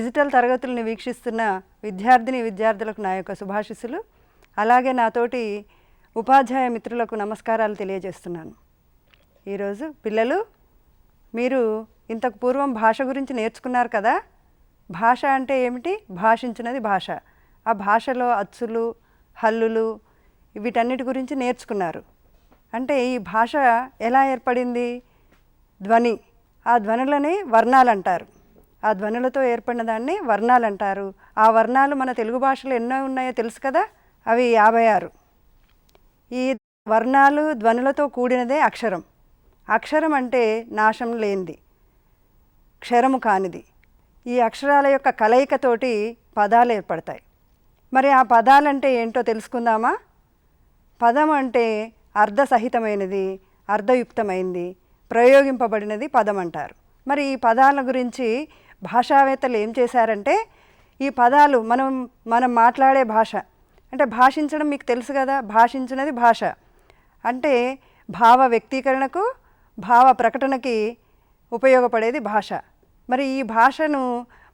Digital తరగతుల్ని వీక్షిస్తున్న విద్యార్థులకు నా యొక్క శుభాశీస్సులు. అలాగే నాతోటి ఉపాధ్యాయ మిత్రులకు నమస్కారాలు తెలియజేస్తున్నాను. ఈరోజు పిల్లలు, మీరు ఇంతకు పూర్వం భాష గురించి నేర్చుకున్నారు కదా. భాష అంటే ఏమిటి? భాషించినది భాష. ఆ భాషలో అచ్చులు, హల్లులు, వీటన్నిటి గురించి నేర్చుకున్నారు. అంటే ఈ భాష ఎలా ఏర్పడింది? ధ్వని. ఆ ధ్వనులని వర్ణాలు అంటారు. ఆ ధ్వనులతో ఏర్పడిన దాన్ని వర్ణాలు అంటారు. ఆ వర్ణాలు మన తెలుగు భాషలో ఎన్నో ఉన్నాయో తెలుసు కదా, అవి 56. ఈ వర్ణాలు ధ్వనులతో కూడినదే అక్షరం. అక్షరం అంటే నాశం లేనిది, క్షరము కానిది. ఈ అక్షరాల యొక్క కలయికతోటి పదాలు ఏర్పడతాయి. మరి ఆ పదాలంటే ఏంటో తెలుసుకుందామా? పదం అంటే అర్ధసహితమైనది, అర్ధయుక్తమైనది, ప్రయోగింపబడినది పదం అంటారు. మరి ఈ పదాల గురించి భాషావేత్తలు ఏం చేశారంటే, ఈ పదాలు మనం మాట్లాడే భాష అంటే భాషించడం మీకు తెలుసు కదా. భాషించినది భాష అంటే భావ వ్యక్తీకరణకు, భావ ప్రకటనకి ఉపయోగపడేది భాష. మరి ఈ భాషను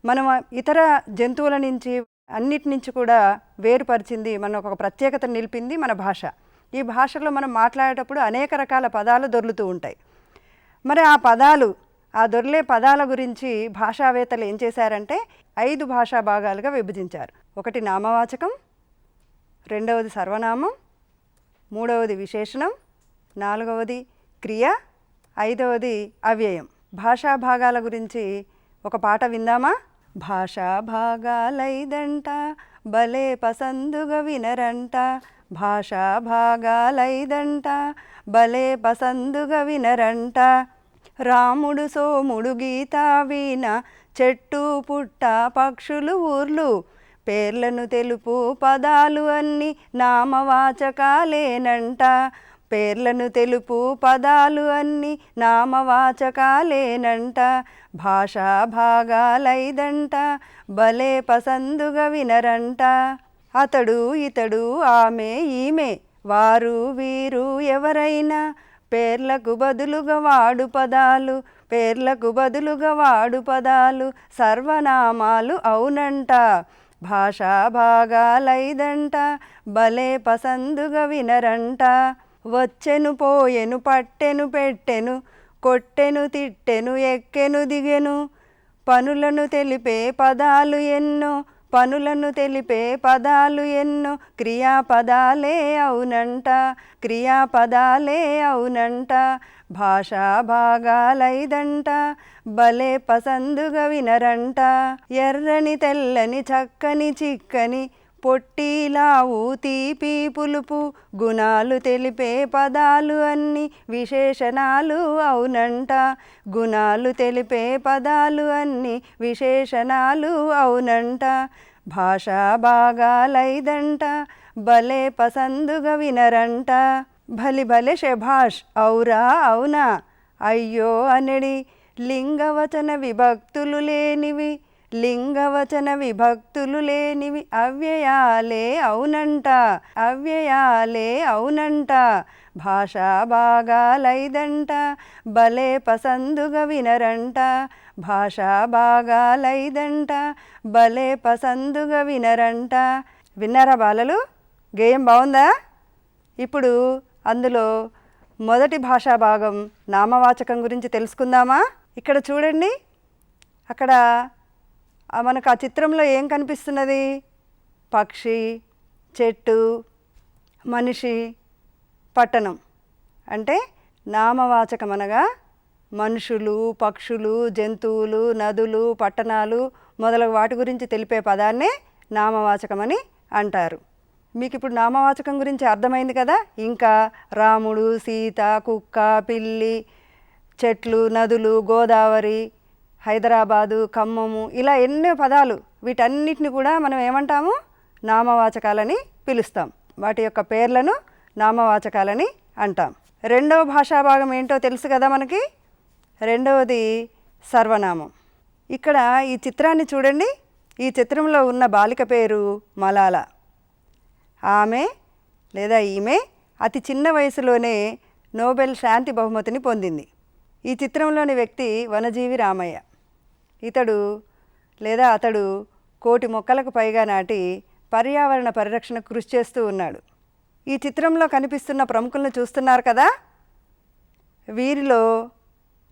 మనం ఇతర జంతువుల నుంచి అన్నిటి నుంచి కూడా వేరుపరిచింది, మనకు ఒక ప్రత్యేకత నిలిపింది మన భాష. ఈ భాషలో మనం మాట్లాడేటప్పుడు అనేక రకాల పదాలు దొర్లుతూ ఉంటాయి. మరి ఆ దొర్లే పదాల గురించి భాషావేత్తలు ఏం చేశారంటే 5 భాషా భాగాలుగా విభజించారు. ఒకటి నామవాచకం, రెండవది సర్వనామం, మూడవది విశేషణం, నాలుగవది క్రియ, ఐదవది అవ్యయం. భాషా భాగాల గురించి ఒక పాట విందామా? భాషా భాగాలైదంట భలే పసందుగా వినరంట, భాషా భాగాలైదంట భలే పసందుగా వినరంట. రాముడు సోముడు గీత వీణ చెట్టు పుట్ట పక్షులు ఊర్లు, పేర్లను తెలుపు పదాలు అన్నీ నామవాచకాలేనంట, పేర్లను తెలుపు పదాలు అన్నీ నామవాచకాలేనంట. భాషా భాగాలైదంట భలే పసందుగా వినరంట. అతడు ఇతడు ఆమె ఈమె వారు వీరు ఎవరైనా పేర్లకు బదులుగా వాడు పదాలు, పేర్లకు బదులుగా వాడు పదాలు సర్వనామాలు అవునంట. భాషా భాగాలైదంట భలే పసందుగా వినరంట. వచ్చెను పోయెను పట్టెను పెట్టెను కొట్టెను తిట్టెను ఎక్కెను దిగెను, పనులను తెలిపే పదాలు ఎన్నో, పనులను తెలిపే పదాలు ఎన్నో క్రియాపదాలే అవునంట, క్రియాపదాలే అవునంట. భాషా భాగాలైదంట భలే పసందుగా వినరంట. ఎర్రని తెల్లని చక్కని చిక్కని పొట్టిలావు తీపి పులుపు గుణాలు తెలిపే పదాలు అన్నీ విశేషణాలు అవునంట, గుణాలు తెలిపే పదాలు అన్నీ విశేషణాలు అవునంట. భాషా భాగాలైదంట భలే పసందుగా వినరంట. భలి భలే శభాష్ ఔరా అవునా అయ్యో అనడి లింగవచన విభక్తులు లేనివి, లింగవచన విభక్తులు లేనివి అవ్యయాలే అవునంట, అవ్యయాలే అవునంట. భాషా భాగాలైదంట భలే పసందుగా వినరంట, భాషా భాగాలైదంట భలే పసందుగా వినరంట. విన్నారా బాలలు? గేయం బాగుందా? ఇప్పుడు అందులో మొదటి భాషా భాగం నామవాచకం గురించి తెలుసుకుందామా? ఇక్కడ చూడండి, అక్కడ మనకు ఆ చిత్రంలో ఏం కనిపిస్తున్నది? పక్షి, చెట్టు, మనిషి, పట్టణం. అంటే నామవాచకం అనగా మనుషులు, పక్షులు, జంతువులు, నదులు, పట్టణాలు మొదలగు వాటి గురించి తెలిపే పదాన్నే నామవాచకమని అంటారు. మీకు ఇప్పుడు నామవాచకం గురించి అర్థమైంది కదా. ఇంకా రాముడు, సీత, కుక్క, పిల్లి, చెట్లు, నదులు, గోదావరి, హైదరాబాదు, ఖమ్మము, ఇలా ఎన్నో పదాలు, వీటన్నిటిని కూడా మనం ఏమంటాము? నామవాచకాలని పిలుస్తాం. వాటి యొక్క పేర్లను నామవాచకాలని అంటాం. రెండవ భాషా భాగం ఏంటో తెలుసు కదా మనకి. రెండవది సర్వనామం. ఇక్కడ ఈ చిత్రాన్ని చూడండి. ఈ చిత్రంలో ఉన్న బాలిక పేరు మలాలా. ఆమె లేదా ఈమె అతి చిన్న వయసులోనే నోబెల్ శాంతి బహుమతిని పొందింది. ఈ చిత్రంలోని వ్యక్తి వనజీవి రామయ్య. ఇతడు లేదా అతడు 1,000,000 మొక్కలకు పైగా నాటి పర్యావరణ పరిరక్షణకు కృషి చేస్తూ ఉన్నాడు. ఈ చిత్రంలో కనిపిస్తున్న ప్రముఖులను చూస్తున్నారు కదా, వీరిలో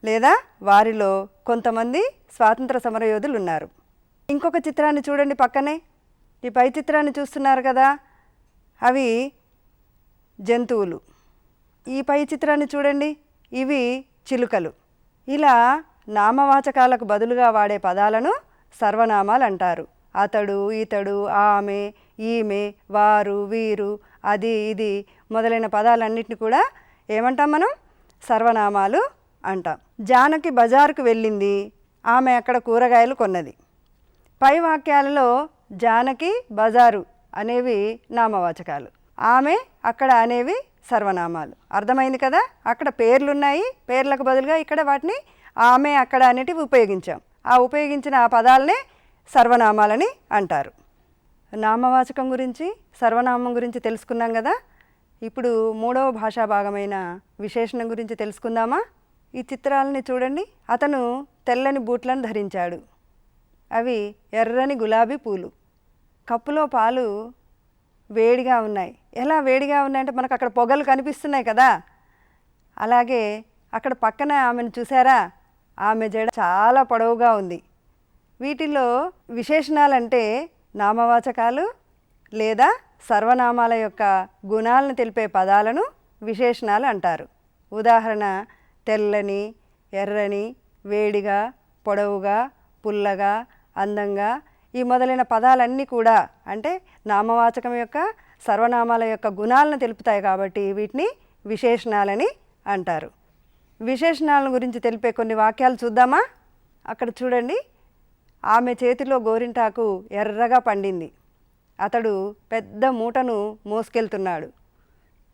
లేదా వారిలో కొంతమంది స్వాతంత్ర సమరయోధులు ఉన్నారు. ఇంకొక చిత్రాన్ని చూడండి పక్కనే, ఈ పై చిత్రాన్ని చూస్తున్నారు కదా, అవి జంతువులు. ఈ పై చిత్రాన్ని చూడండి, ఇవి చిలుకలు. ఇలా నామవాచకాలకు బదులుగా వాడే పదాలను సర్వనామాలు అంటారు. అతడు, ఇతడు, ఆమె, ఈమె, వారు, వీరు, అది, ఇది మొదలైన పదాలన్నింటినీ కూడా ఏమంటాం మనం? సర్వనామాలు అంటాం. జానకి బజారుకు వెళ్ళింది, ఆమె అక్కడ కూరగాయలు కొన్నది. పై వాక్యాలలో జానకి, బజారు అనేవి నామవాచకాలు, ఆమె, అక్కడ అనేవి సర్వనామాలు. అర్థమైంది కదా? అక్కడ పేర్లున్నాయి, పేర్లకు బదులుగా ఇక్కడ వాటిని ఆమె, అక్కడ అనేటివి ఉపయోగించాం. ఆ ఉపయోగించిన ఆ పదాలనే సర్వనామాలని అంటారు. నామవాచకం గురించి, సర్వనామం గురించి తెలుసుకున్నాం కదా. ఇప్పుడు 3వ భాషా భాగమైన విశేషణం గురించి తెలుసుకుందామా? ఈ చిత్రాలని చూడండి. అతను తెల్లని బూట్లను ధరించాడు, అవి ఎర్రని గులాబీ పూలు. కప్పులో పాలు వేడిగా ఉన్నాయి. ఎలా వేడిగా ఉన్నాయంటే మనకు అక్కడ పొగలు కనిపిస్తున్నాయి కదా. అలాగే అక్కడ పక్కన ఆమెను చూసారా, ఆమె జడ చాలా పొడవుగా ఉంది. వీటిల్లో విశేషణాలంటే నామవాచకాలు లేదా సర్వనామాల యొక్క గుణాలను తెలిపే పదాలను విశేషణాలు అంటారు. ఉదాహరణ, తెల్లని, ఎర్రని, వేడిగా, పొడవుగా, పుల్లగా, అందంగా, ఈ మొదలైన పదాలన్నీ కూడా అంటే నామవాచకం యొక్క సర్వనామాల యొక్క గుణాలను తెలుపుతాయి కాబట్టి వీటిని విశేషణాలని అంటారు. విశేషణాలను గురించి తెలిపే కొన్ని వాక్యాలు చూద్దామా? అక్కడ చూడండి, ఆమె చేతిలో గోరింటాకు ఎర్రగా పండింది. అతడు పెద్ద మూటను మోసుకెళ్తున్నాడు.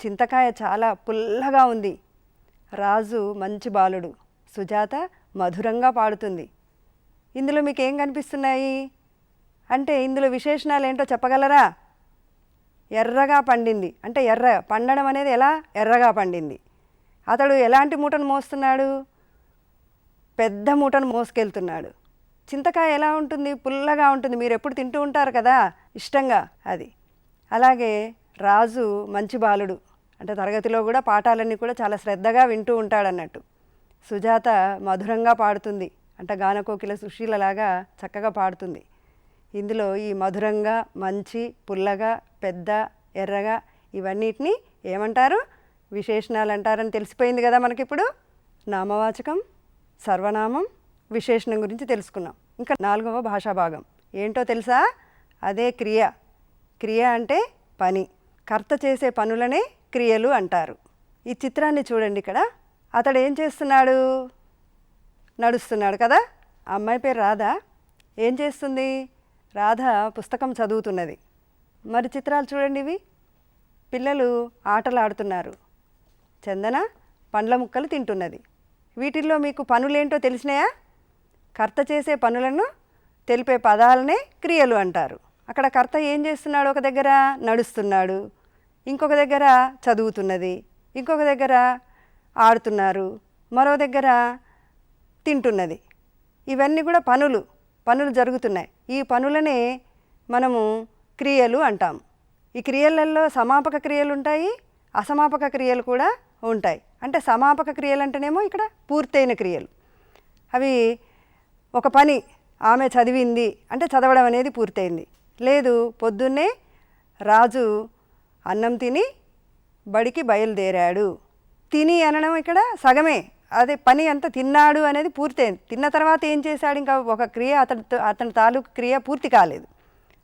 చింతకాయ చాలా పుల్లగా ఉంది. రాజు మంచి బాలుడు. సుజాత మధురంగా పాడుతుంది. ఇందులో మీకు ఏం కనిపిస్తున్నాయి అంటే ఇందులో విశేషణాలు ఏంటో చెప్పగలరా? ఎర్రగా పండింది అంటే పండడం అనేది ఎలా? ఎర్రగా పండింది. అతడు ఎలాంటి మూటను మోస్తున్నాడు? పెద్ద మూటను మోసుకెళ్తున్నాడు. చింతకాయ ఎలా ఉంటుంది? పుల్లగా ఉంటుంది. మీరు ఎప్పుడు తింటూ ఉంటారు కదా ఇష్టంగా, అది. అలాగే రాజు మంచి బాలుడు అంటే తరగతిలో కూడా పాఠాలన్నీ కూడా చాలా శ్రద్ధగా వింటూ ఉంటాడన్నట్టు. సుజాత మధురంగా పాడుతుంది అంటే గానకోకిల సుశీలలాగా చక్కగా పాడుతుంది. ఇందులో ఈ మధురంగా, మంచి, పుల్లగా, పెద్ద, ఎర్రగా ఇవన్నిటిని ఏమంటారు? విశేషణాలు అంటారని తెలిసిపోయింది కదా మనకిప్పుడు. నామవాచకం, సర్వనామం, విశేషణం గురించి తెలుసుకున్నాం. ఇంకా 4వ భాషా భాగం ఏంటో తెలుసా? అదే క్రియ. క్రియ అంటే పని. కర్త చేసే పనులనే క్రియలు అంటారు. ఈ చిత్రాన్ని చూడండి. ఇక్కడ అతడు ఏం చేస్తున్నాడు? నడుస్తున్నాడు కదా. అమ్మాయి పేరు రాధ. ఏం చేస్తుంది? రాధ పుస్తకం చదువుతున్నది. మరి చిత్రాలు చూడండి. ఇవి పిల్లలు ఆటలు ఆడుతున్నారు. చందన పండ్ల ముక్కలు తింటున్నది. వీటిల్లో మీకు పనులేంటో తెలిసినాయా? కర్త చేసే పనులను తెలిపే పదాలనే క్రియలు అంటారు. అక్కడ కర్త ఏం చేస్తున్నాడు? ఒక దగ్గర నడుస్తున్నాడు, ఇంకొక దగ్గర చదువుతున్నది, ఇంకొక దగ్గర ఆడుతున్నారు, మరో దగ్గర తింటున్నది. ఇవన్నీ కూడా పనులు జరుగుతున్నాయి. ఈ పనులనే మనము క్రియలు అంటాము. ఈ క్రియలలో సమాపక క్రియలు ఉంటాయి, అసమాపక క్రియలు కూడా ఉంటాయి. అంటే సమాపక క్రియలు అంటేనేమో ఇక్కడ పూర్తయిన క్రియలు. అవి ఒక పని, ఆమె చదివింది అంటే చదవడం అనేది పూర్తయింది. లేదు, పొద్దున్నే రాజు అన్నం తిని బడికి బయలుదేరాడు. తిని అనడం ఇక్కడ సగమే, అదే పని అంతా తిన్నాడు అనేది పూర్తయింది. తిన్న తర్వాత ఏం చేశాడు? ఇంకా ఒక క్రియ అతని తాలూకు క్రియ పూర్తి కాలేదు.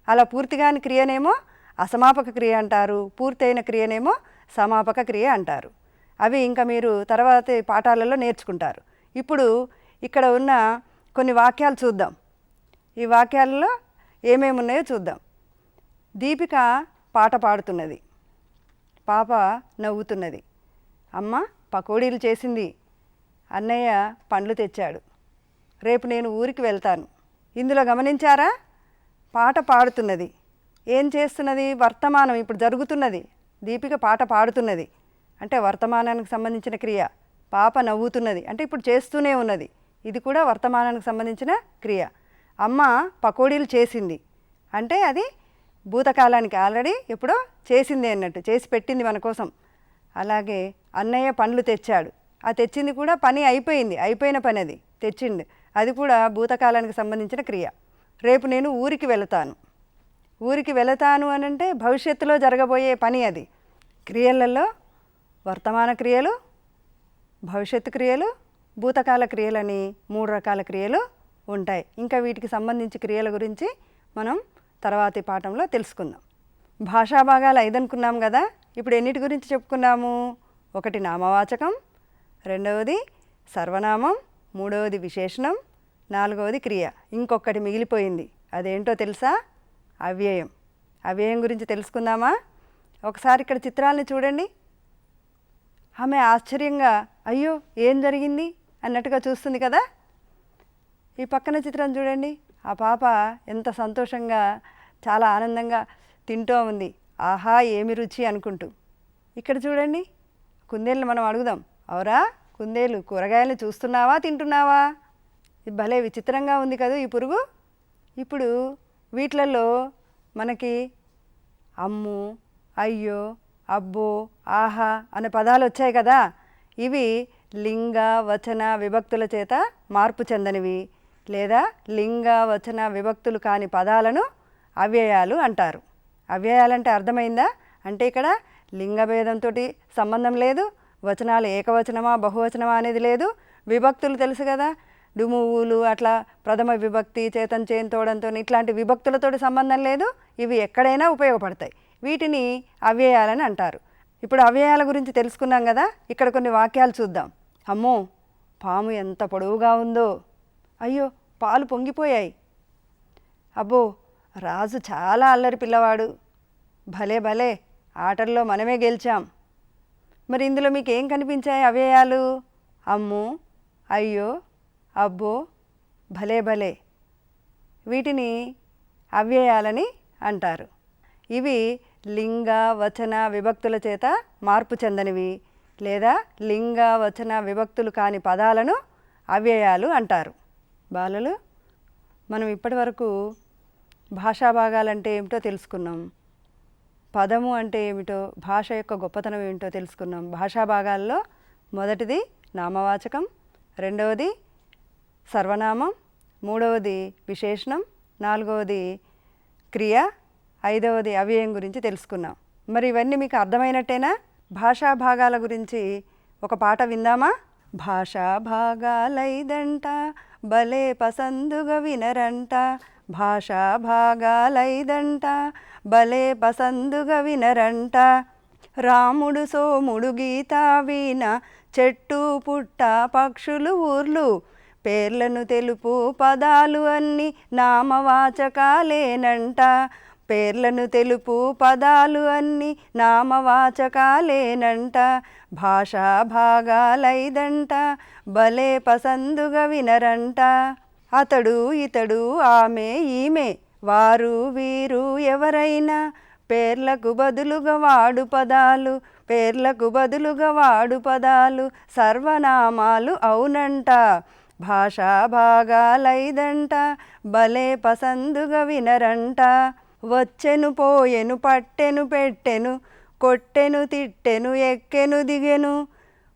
అలా పూర్తి కాని క్రియనేమో అసమాపక క్రియ అంటారు, పూర్తయిన క్రియనేమో సమాపక క్రియ అంటారు. అవి ఇంకా మీరు తర్వాత పాఠాలలో నేర్చుకుంటారు. ఇప్పుడు ఇక్కడ ఉన్న కొన్ని వాక్యాలు చూద్దాం. ఈ వాక్యాలలో ఏమేమి ఉన్నాయో చూద్దాం. దీపిక పాట పాడుతున్నది, పాప నవ్వుతున్నది, అమ్మ పకోడీలు చేసింది, అన్నయ్య పండ్లు తెచ్చాడు, రేపు నేను ఊరికి వెళ్తాను. ఇందులో గమనించారా? పాట పాడుతున్నది. ఏం చేస్తున్నది? వర్తమానం, ఇప్పుడు జరుగుతున్నది. దీపిక పాట పాడుతున్నది అంటే వర్తమానానికి సంబంధించిన క్రియ. పాప నవ్వుతున్నది అంటే ఇప్పుడు చేస్తూనే ఉన్నది, ఇది కూడా వర్తమానానికి సంబంధించిన క్రియ. అమ్మ పకోడీలు చేసింది అంటే అది భూతకాలానికి ఆల్రెడీ ఎప్పుడో చేసింది అన్నట్టు, చేసి పెట్టింది మన కోసం. అలాగే అన్నయ్య పండ్లు తెచ్చాడు, ఆ తెచ్చింది కూడా పని అయిపోయింది, అయిపోయిన పని అది తెచ్చింది, అది కూడా భూతకాలానికి సంబంధించిన క్రియ. రేపు నేను ఊరికి వెళతాను, ఊరికి వెళతాను అని అంటే భవిష్యత్తులో జరగబోయే పని అది. క్రియలలో వర్తమాన క్రియలు, భవిష్యత్తు క్రియలు, భూతకాల క్రియలని 3 రకాల క్రియలు ఉంటాయి. ఇంకా వీటికి సంబంధించి క్రియల గురించి మనం తర్వాతి పాఠంలో తెలుసుకుందాం. భాషా భాగాలు 5 అనుకున్నాం కదా, ఇప్పుడు ఎన్నిటి గురించి చెప్పుకున్నాము? ఒకటి నామవాచకం, రెండవది సర్వనామం, మూడవది విశేషణం, నాలుగవది క్రియ. ఇంకొకటి మిగిలిపోయింది, అదేంటో తెలుసా? అవ్యయం. అవ్యయం గురించి తెలుసుకుందామా? ఒకసారి ఇక్కడ చిత్రాలని చూడండి. ఆమె ఆశ్చర్యంగా అయ్యో ఏం జరిగింది అన్నట్టుగా చూస్తుంది కదా. ఈ పక్కన చిత్రం చూడండి, ఆ పాప ఎంత సంతోషంగా చాలా ఆనందంగా తింటూ ఉంది, ఆహా ఏమి రుచి అనుకుంటూ. ఇక్కడ చూడండి, కుందేళ్ళు మనం అడుగుదాం, అవరా కుందేలు కూరగాయలు చూస్తున్నావా తింటున్నావా? ఇది భలే విచిత్రంగా ఉంది కదా ఈ పురుగు. ఇప్పుడు వీటిలలో మనకి అమ్ము, అయ్యో, అబ్బో, ఆహా అనే పదాలు వచ్చాయి కదా, ఇవి లింగ వచన విభక్తుల చేత మార్పు చెందనివి లేదా లింగ వచన విభక్తులు కాని పదాలను అవ్యయాలు అంటారు. అవ్యయాలంటే అర్థమైందా? అంటే ఇక్కడ లింగభేదంతో సంబంధం లేదు, వచనాలు ఏకవచనమా బహువచనమా అనేది లేదు, విభక్తులు తెలుసు కదా, డుమువులు అట్లా ప్రథమ విభక్తి చేతన్ చేన్ తోడంతో ఇట్లాంటి విభక్తులతో సంబంధం లేదు, ఇవి ఎక్కడైనా ఉపయోగపడతాయి, వీటిని అవ్యయాలని అంటారు. ఇప్పుడు అవ్యయాల గురించి తెలుసుకున్నాం కదా, ఇక్కడ కొన్ని వాక్యాలు చూద్దాం. అమ్మో పాము ఎంత పొడవుగా ఉందో, అయ్యో పాలు పొంగిపోయాయి, అబ్బో రాజు చాలా అల్లరి పిల్లవాడు, భలే భలే ఆటల్లో మనమే గెలిచాం. మరి ఇందులో మీకు ఏం కనిపించాయి అవ్యయాలు? అమ్ము, అయ్యో, అబ్బో, భలే భలే, వీటిని అవ్యయాలని అంటారు. ఇవి లింగ వచన విభక్తుల చేత మార్పు చెందనివి లేదా లింగ వచన విభక్తులు కాని పదాలను అవ్యయాలు అంటారు. బాలలు, మనం ఇప్పటి వరకు భాషా భాగాలంటే ఏమిటో తెలుసుకున్నాం, పదము అంటే ఏమిటో, భాష యొక్క గొప్పతనం ఏమిటో తెలుసుకున్నాం. భాషా భాగాల్లో మొదటిది నామవాచకం, రెండవది సర్వనామం, మూడవది విశేషణం, నాలుగవది క్రియ, ఐదవది అవ్యయం గురించి తెలుసుకున్నాం. మరి ఇవన్నీ మీకు అర్థమైనట్టేనా? భాషా భాగాల గురించి ఒక పాట విందామా? భాషా భాగాలైదంట భలే పసందుగా వినరంట, భాషా భాగాలైదంట భలే పసందుగా వినరంట, రాముడు సోముడు గీత వీణ చెట్టు పుట్ట పక్షులు ఊర్లు, పేర్లను తెలుపు పదాలు అన్ని నామవాచకాలేనంట, పేర్లను తెలుపు పదాలు అన్ని నామవాచకాలేనంట, భాషా భాగాలైదంట భలే పసందుగా వినరంట. అతడు ఇతడు ఆమె ఈమె వారు వీరు ఎవరైనా పేర్లకు బదులుగా వాడు పదాలు, పేర్లకు బదులుగా వాడు పదాలు సర్వనామాలు అవునంట, భాషా భాగాలైదంట భలే పసందుగా వినరంట. వచ్చెను పోయెను పట్టెను పెట్టెను కొట్టెను తిట్టెను ఎక్కెను దిగెను,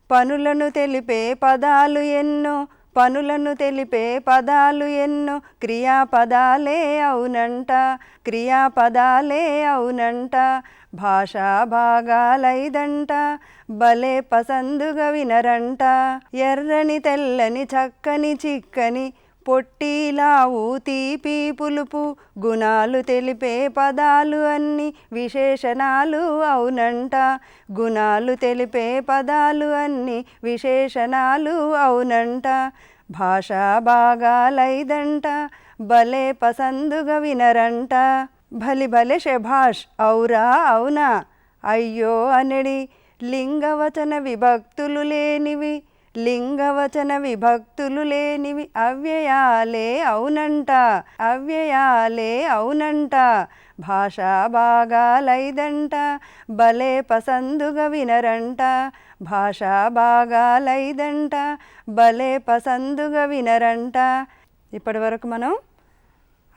పనులను తెలిపే పదాలు ఎన్నో, పనులను తెలిపే పదాలు ఎన్నో క్రియాపదాలే అవునంట, క్రియాపదాలే అవునంట, భాషా భాగాలైదంట భలే పసందుగా వినరంట. ఎర్రని తెల్లని చక్కని చిక్కని పొట్టిలావు తీపి పులుపు గుణాలు తెలిపే పదాలు అన్ని విశేషణాలు అవునంట, గుణాలు తెలిపే పదాలు అన్ని విశేషణాలు అవునంట, భాషా భాగాలైదంట భలే పసందుగా వినరంట. భలి భలే శభాష్, ఔరా అవునా, అయ్యో అనడి లింగవచన విభక్తులు లేనివి, లింగవచన విభక్తులు లేనివి అవ్యయాలే అవునంట, అవ్యయాలే అవునంట, భాషా భాగాలైదంట భలే పసందుగా వినరంట, భాషా భాగాలైదంట భలే పసందుగా వినరంట. ఇప్పటి వరకు మనం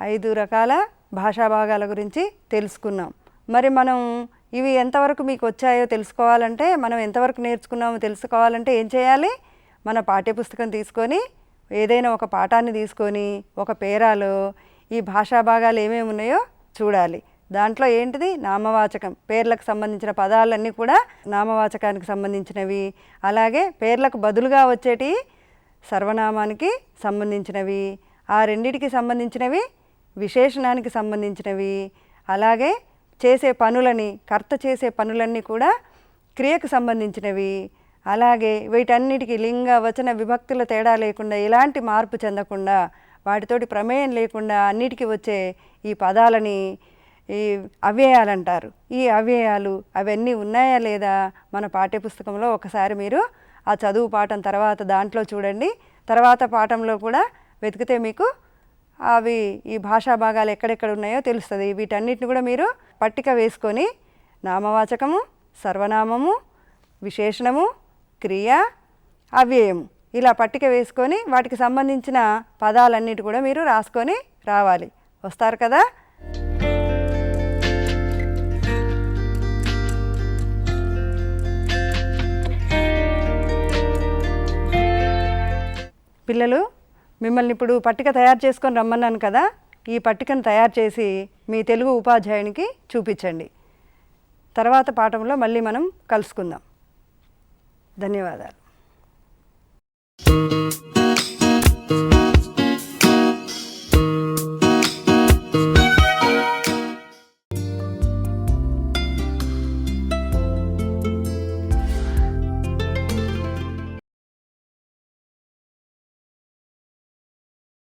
5 రకాల భాషా భాగాల గురించి తెలుసుకున్నాం. మరి మనం ఇవి ఎంతవరకు మీకు వచ్చాయో తెలుసుకోవాలంటే, మనం ఎంతవరకు నేర్చుకున్నామో తెలుసుకోవాలంటే ఏం చేయాలి? మన పాఠ్యపుస్తకం తీసుకొని, ఏదైనా ఒక పాఠాన్ని తీసుకొని, ఒక పేరాలో ఈ భాషా భాగాలు ఏమేమి ఉన్నాయో చూడాలి. దాంట్లో ఏంటిది? నామవాచకం, పేర్లకు సంబంధించిన పదాలన్నీ కూడా నామవాచకానికి సంబంధించినవి. అలాగే పేర్లకు బదులుగా వచ్చేటి సర్వనామానికి సంబంధించినవి. ఆ రెండిటికి సంబంధించినవి విశేషణానికి సంబంధించినవి. అలాగే చేసే పనులని, కర్త చేసే పనులన్నీ కూడా క్రియకు సంబంధించినవి. అలాగే వీటన్నిటికీ లింగ వచన విభక్తుల తేడా లేకుండా, ఎలాంటి మార్పు చెందకుండా, వాటితోటి ప్రమేయం లేకుండా అన్నిటికీ వచ్చే ఈ పదాలని ఈ అవ్యయాలంటారు. ఈ అవ్యయాలు అవన్నీ ఉన్నాయా లేదా మన పాఠ్యపుస్తకంలో ఒకసారి మీరు ఆ చదువు పాఠం తర్వాత దాంట్లో చూడండి. తర్వాత పాఠంలో కూడా వెతికితే మీకు అవి ఈ భాషా భాగాలు ఎక్కడెక్కడ ఉన్నాయో తెలుస్తుంది. వీటన్నిటిని కూడా మీరు పట్టిక వేసుకొని నామవాచకము, సర్వనామము, విశేషణము, క్రియ, అవ్యయము ఇలా పట్టిక వేసుకొని వాటికి సంబంధించిన పదాలన్నిటి కూడా మీరు రాసుకొని రావాలి. వస్తారు కదా? పిల్లలు, మిమ్మల్ని ఇప్పుడు పట్టిక తయారు చేసుకొని రమ్మన్నాను కదా, ఈ పట్టికను తయారు చేసి మీ తెలుగు ఉపాధ్యాయునికి చూపించండి. తర్వాత పాఠంలో మళ్ళీ మనం కలుసుకుందాం. ధన్యవాదాలు.